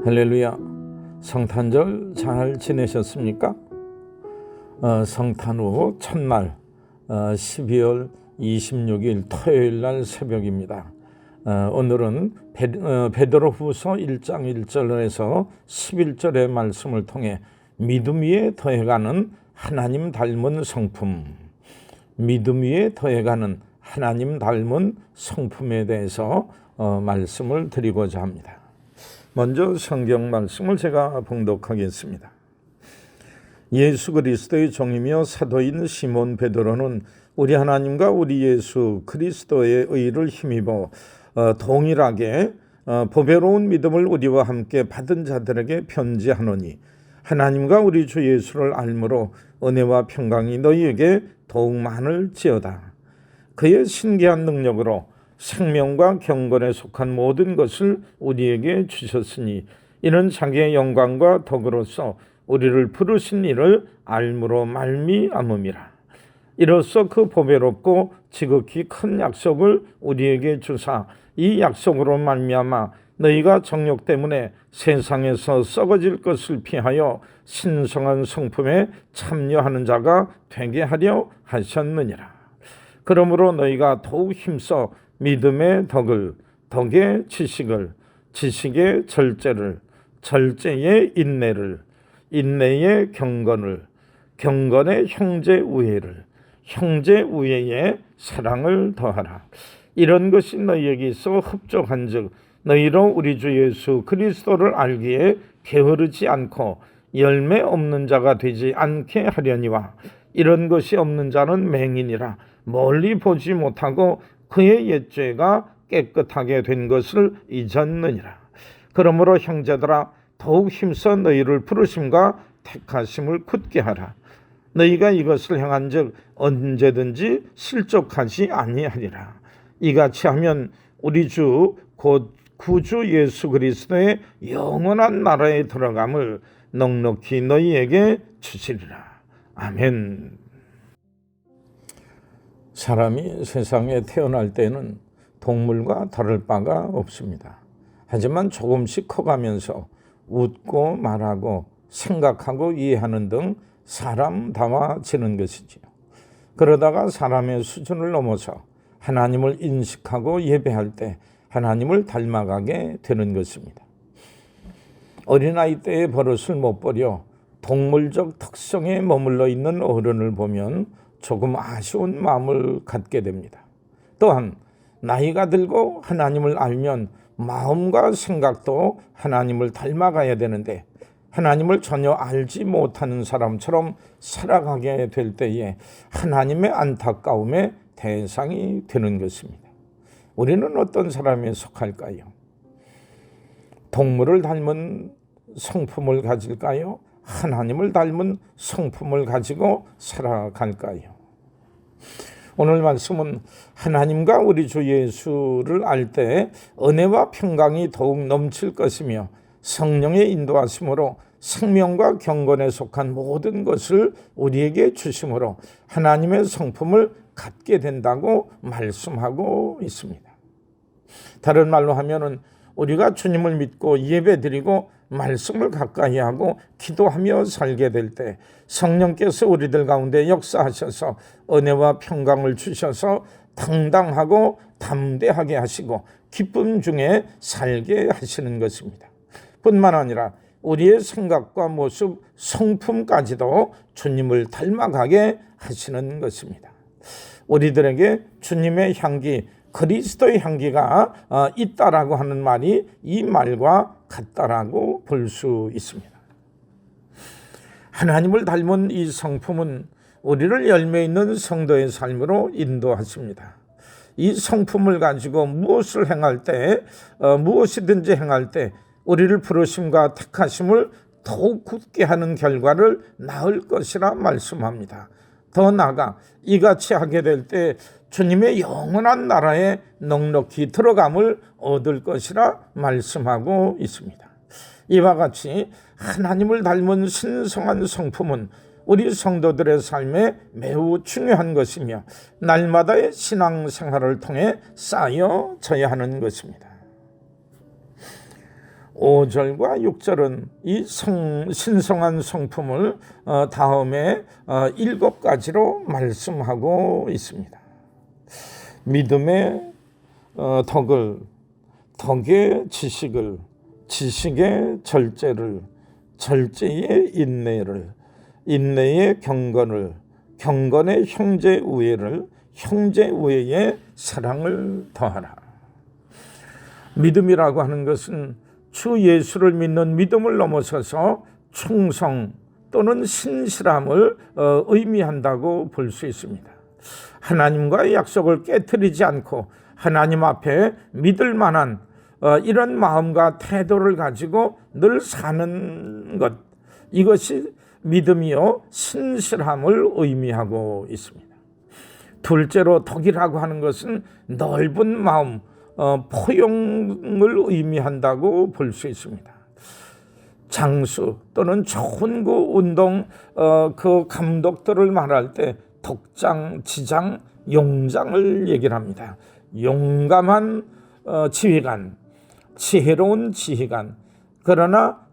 할렐루야. 성탄절 잘 지내셨습니까? 성탄 후 첫날 12월 26일 토요일 날 새벽입니다. 오늘은 베드로후서 1장 1절에서 11절의 말씀을 통해 믿음 위에 더해가는 하나님 닮은 성품, 믿음 위에 더해가는 하나님 닮은 성품에 대해서 말씀을 드리고자 합니다. 먼저 성경 말씀을 제가 봉독하겠습니다. 예수 그리스도의 종이며 사도인 시몬 베드로는 우리 하나님과 우리 예수 그리스도의 의를 힘입어 동일하게 보배로운 믿음을 우리와 함께 받은 자들에게 편지하노니 하나님과 우리 주 예수를 알므로 은혜와 평강이 너희에게 더욱 많을지어다. 그의 신기한 능력으로 생명과 경건에 속한 모든 것을 우리에게 주셨으니 이는 자기의 영광과 덕으로서 우리를 부르신 이를 알므로 말미암음이라. 이로써 그 보배롭고 지극히 큰 약속을 우리에게 주사 이 약속으로 말미암아 너희가 정욕 때문에 세상에서 썩어질 것을 피하여 신성한 성품에 참여하는 자가 되게 하려 하셨느니라. 그러므로 너희가 더욱 힘써 믿음의 덕을, 덕의 지식을, 지식의 절제를, 절제의 인내를, 인내의 경건을, 경건의 형제 우애를, 형제 우애의 사랑을 더하라. 이런 것이 너희에게 있어 흡족한즉 너희로 우리 주 예수 그리스도를 알기에 게으르지 않고 열매 없는 자가 되지 않게 하려니와 이런 것이 없는 자는 맹인이라 멀리 보지 못하고 그의 옛죄가 깨끗하게 된 것을 잊었느니라. 그러므로 형제들아 더욱 힘써 너희를 부르심과 택하심을 굳게 하라. 너희가 이것을 행한즉 언제든지 실족하지 아니하리라. 이같이 하면 우리 주 곧 구주 예수 그리스도의 영원한 나라에 들어감을 넉넉히 너희에게 주시리라. 아멘. 사람이 세상에 태어날 때는 동물과 다를 바가 없습니다. 하지만 조금씩 커가면서 웃고 말하고 생각하고 이해하는 등 사람다워지는 것이지요. 그러다가 사람의 수준을 넘어서 하나님을 인식하고 예배할 때 하나님을 닮아가게 되는 것입니다. 어린아이 때의 버릇을 못 버려 동물적 특성에 머물러 있는 어른을 보면 조금 아쉬운 마음을 갖게 됩니다. 또한 나이가 들고 하나님을 알면 마음과 생각도 하나님을 닮아가야 되는데 하나님을 전혀 알지 못하는 사람처럼 살아가게 될 때에 하나님의 안타까움의 대상이 되는 것입니다. 우리는 어떤 사람에 속할까요? 동물을 닮은 성품을 가질까요? 하나님을 닮은 성품을 가지고 살아갈까요? 오늘 말씀은 하나님과 우리 주 예수를 알 때 은혜와 평강이 더욱 넘칠 것이며 성령의 인도하심으로 생명과 경건에 속한 모든 것을 우리에게 주심으로 하나님의 성품을 갖게 된다고 말씀하고 있습니다. 다른 말로 하면은 우리가 주님을 믿고 예배드리고 말씀을 가까이 하고 기도하며 살게 될 때 성령께서 우리들 가운데 역사하셔서 은혜와 평강을 주셔서 당당하고 담대하게 하시고 기쁨 중에 살게 하시는 것입니다. 뿐만 아니라 우리의 생각과 모습, 성품까지도 주님을 닮아가게 하시는 것입니다. 우리들에게 주님의 향기, 그리스도의 향기가 있다라고 하는 말이 이 말과 같다라고 볼 수 있습니다. 하나님을 닮은 이 성품은 우리를 열매 있는 성도의 삶으로 인도하십니다. 이 성품을 가지고 무엇을 행할 때, 무엇이든지 행할 때 우리를 부르심과 택하심을 더욱 굳게 하는 결과를 낳을 것이라 말씀합니다. 더 나아가 이같이 하게 될 때 주님의 영원한 나라에 넉넉히 들어감을 얻을 것이라 말씀하고 있습니다. 이와 같이 하나님을 닮은 신성한 성품은 우리 성도들의 삶에 매우 중요한 것이며 날마다의 신앙생활을 통해 쌓여져야 하는 것입니다. 5절과 6절은 이 신성한 성품을 다음에 7가지로 말씀하고 있습니다. 믿음의 덕을, 덕의 지식을, 지식의 절제를, 절제의 인내를, 인내의 경건을, 경건의 형제 우애를, 형제 우애의 사랑을 더하라. 믿음이라고 하는 것은 주 예수를 믿는 믿음을 넘어서서 충성 또는 신실함을 의미한다고 볼 수 있습니다. 하나님과의 약속을 깨트리지 않고 하나님 앞에 믿을 만한 이런 마음과 태도를 가지고 늘 사는 것, 이것이 믿음이요 신실함을 의미하고 있습니다. 둘째로 덕이라고 하는 것은 넓은 마음, 포용을 의미한다고 볼 수 있습니다. 장수 또는 좋은 그 운동 그 감독들을 말할 때 덕장, 지장, 용장을 얘기를 합니다. 용감한 지휘관, 지혜로운 지휘관, 그러나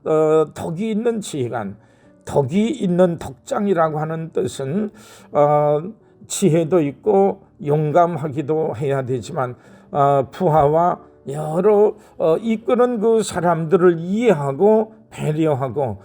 덕이 있는 지휘관, 덕이 있는 덕장이라고 하는 뜻은 지혜도 있고 용감하기도 해야 되지만 부하와 여러 이끄는 그 사람들을 이해하고 배려하고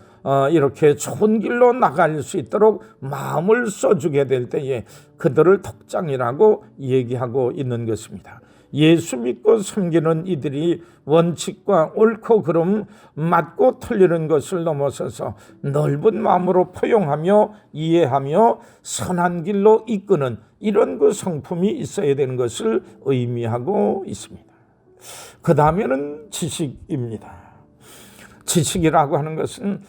이렇게 좋은 길로 나갈 수 있도록 마음을 써주게 될 때에 그들을 덕장이라고 얘기하고 있는 것입니다. 예수 믿고 섬기는 이들이 원칙과 옳고 그름 맞고 틀리는 것을 넘어서서 넓은 마음으로 포용하며 이해하며 선한 길로 이끄는 이런 그 성품이 있어야 되는 것을 의미하고 있습니다. 그 다음에는 지식입니다. 지식이라고 하는 것은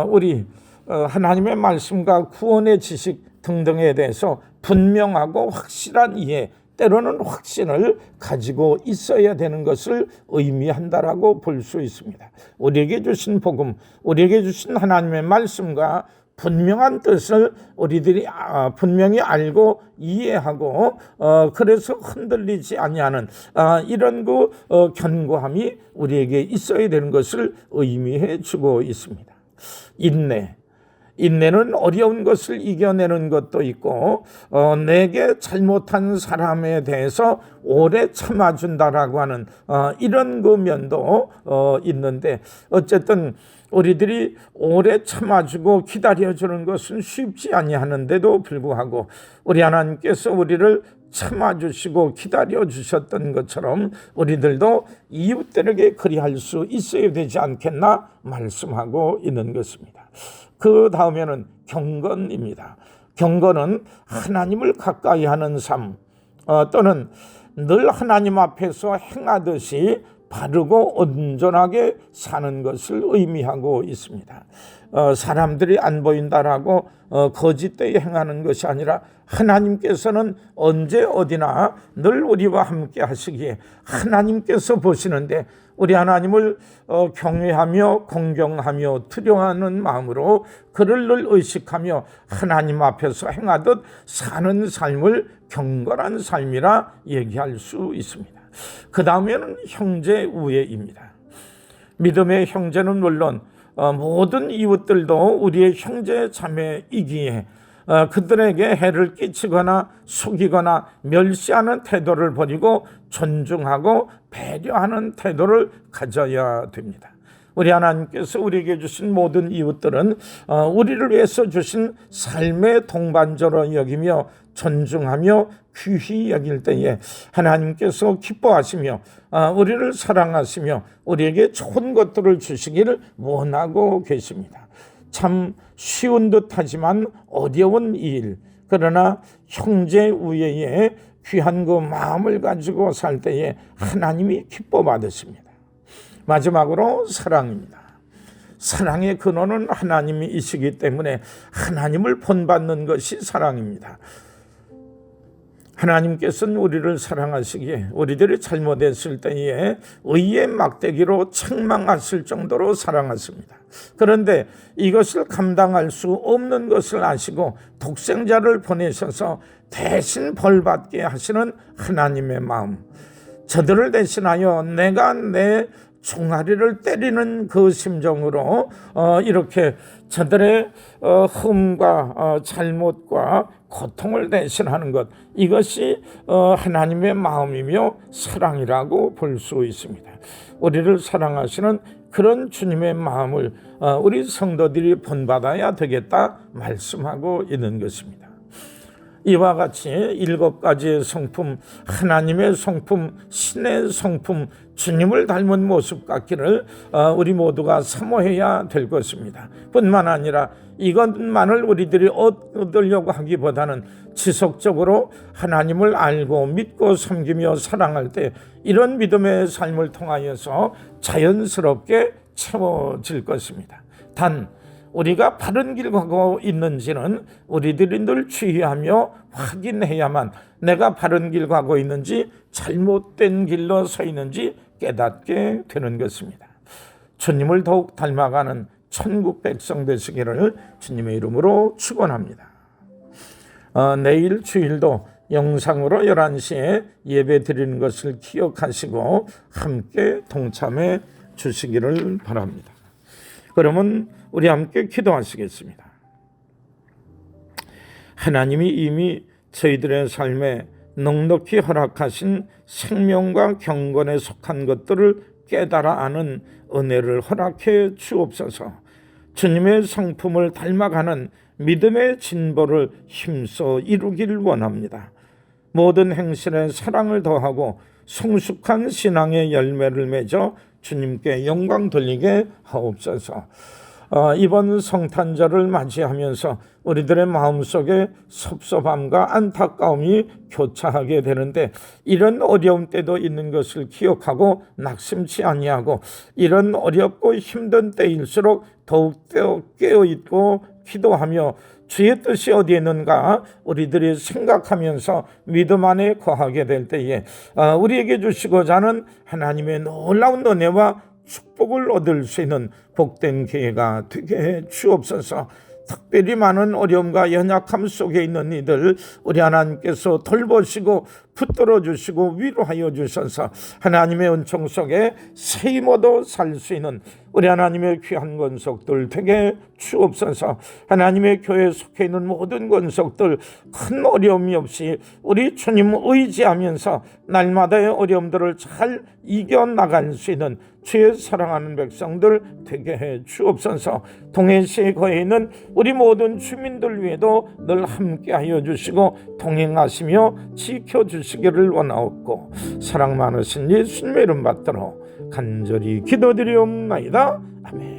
우리 하나님의 말씀과 구원의 지식 등등에 대해서 분명하고 확실한 이해, 때로는 확신을 가지고 있어야 되는 것을 의미한다라고 볼 수 있습니다. 우리에게 주신 복음, 우리에게 주신 하나님의 말씀과 분명한 뜻을 우리들이 분명히 알고 이해하고 그래서 흔들리지 아니하는 이런 그 견고함이 우리에게 있어야 되는 것을 의미해 주고 있습니다. 인내는 어려운 것을 이겨내는 것도 있고 내게 잘못한 사람에 대해서 오래 참아준다라고 하는 이런 그 면도 있는데, 어쨌든 우리들이 오래 참아주고 기다려주는 것은 쉽지 아니하는데도 불구하고 우리 하나님께서 우리를 참아주시고 기다려주셨던 것처럼 우리들도 이웃들에게 그리할 수 있어야 되지 않겠나 말씀하고 있는 것입니다. 그 다음에는 경건입니다. 경건은 하나님을 가까이 하는 삶 또는 늘 하나님 앞에서 행하듯이 바르고 온전하게 사는 것을 의미하고 있습니다. 사람들이 안 보인다라고 거짓되게 행하는 것이 아니라 하나님께서는 언제 어디나 늘 우리와 함께 하시기에 하나님께서 보시는데 우리 하나님을 경외하며 공경하며 두려워하는 마음으로 그를 늘 의식하며 하나님 앞에서 행하듯 사는 삶을 경건한 삶이라 얘기할 수 있습니다. 그 다음에는 형제 우애입니다. 믿음의 형제는 물론 모든 이웃들도 우리의 형제 자매이기에 그들에게 해를 끼치거나 속이거나 멸시하는 태도를 버리고 존중하고 배려하는 태도를 가져야 됩니다. 우리 하나님께서 우리에게 주신 모든 이웃들은 우리를 위해서 주신 삶의 동반자로 여기며 존중하며 귀히 여길 때에 하나님께서 기뻐하시며 우리를 사랑하시며 우리에게 좋은 것들을 주시기를 원하고 계십니다. 참 쉬운 듯하지만 어려운 일, 그러나 형제 우애에 귀한 그 마음을 가지고 살 때에 하나님이 기뻐 받으십니다. 마지막으로 사랑입니다. 사랑의 근원은 하나님이시기 때문에 하나님을 본받는 것이 사랑입니다. 하나님께서는 우리를 사랑하시기에 우리들이 잘못했을 때에 의의 막대기로 책망하실 정도로 사랑하십니다. 그런데 이것을 감당할 수 없는 것을 아시고 독생자를 보내셔서 대신 벌받게 하시는 하나님의 마음, 저들을 대신하여 내가 내 종아리를 때리는 그 심정으로 이렇게 저들의 흠과 잘못과 고통을 대신하는 것, 이것이 하나님의 마음이며 사랑이라고 볼 수 있습니다. 우리를 사랑하시는 그런 주님의 마음을 우리 성도들이 본받아야 되겠다 말씀하고 있는 것입니다. 이와 같이 7가지의 성품, 하나님의 성품, 신의 성품, 주님을 닮은 모습 같기를 우리 모두가 사모해야 될 것입니다. 뿐만 아니라 이것만을 우리들이 얻으려고 하기보다는 지속적으로 하나님을 알고 믿고 섬기며 사랑할 때 이런 믿음의 삶을 통하여서 자연스럽게 채워질 것입니다. 단 우리가 바른 길 가고 있는지는 우리들이 늘 주의하며 확인해야만 내가 바른 길 가고 있는지 잘못된 길로 서 있는지 깨닫게 되는 것입니다. 주님을 더욱 닮아가는 천국 백성 되시기를 주님의 이름으로 축원합니다. 내일 주일도 영상으로 11시에 예배 드리는 것을 기억하시고 함께 동참해 주시기를 바랍니다. 그러면 우리 함께 기도하시겠습니다. 하나님이 이미 저희들의 삶에 넉넉히 허락하신 생명과 경건에 속한 것들을 깨달아 아는 은혜를 허락해 주옵소서. 주님의 성품을 닮아가는 믿음의 진보를 힘써 이루기를 원합니다. 모든 행실에 사랑을 더하고 성숙한 신앙의 열매를 맺어 주님께 영광 돌리게 하옵소서. 이번 성탄절을 맞이하면서 우리들의 마음속에 섭섭함과 안타까움이 교차하게 되는데 이런 어려움 때도 있는 것을 기억하고 낙심치 아니하고 이런 어렵고 힘든 때일수록 더욱 깨어있고 기도하며 주의 뜻이 어디에 있는가 우리들이 생각하면서 믿음 안에 거하게 될 때에 우리에게 주시고자 하는 하나님의 놀라운 은혜와 축복을 얻을 수 있는 복된 기회가 되게 해 주옵소서. 특별히 많은 어려움과 연약함 속에 있는 이들 우리 하나님께서 돌보시고 붙들어 주시고 위로하여 주셔서 하나님의 은총 속에 새 힘으로 살 수 있는 우리 하나님의 귀한 권속들 되게 주옵소서. 하나님의 교회에 속해 있는 모든 권속들 큰 어려움이 없이 우리 주님 의지하면서 날마다의 어려움들을 잘 이겨나갈 수 있는 주의 사랑하는 백성들 되게 해 주옵소서. 동해시에 거해 있는 우리 모든 주민들 위에도 늘 함께하여 주시고 동행하시며 지켜주시기를 원하옵고 사랑 많으신 예수님의 이름 받들어 간절히 기도드리옵나이다. 아멘.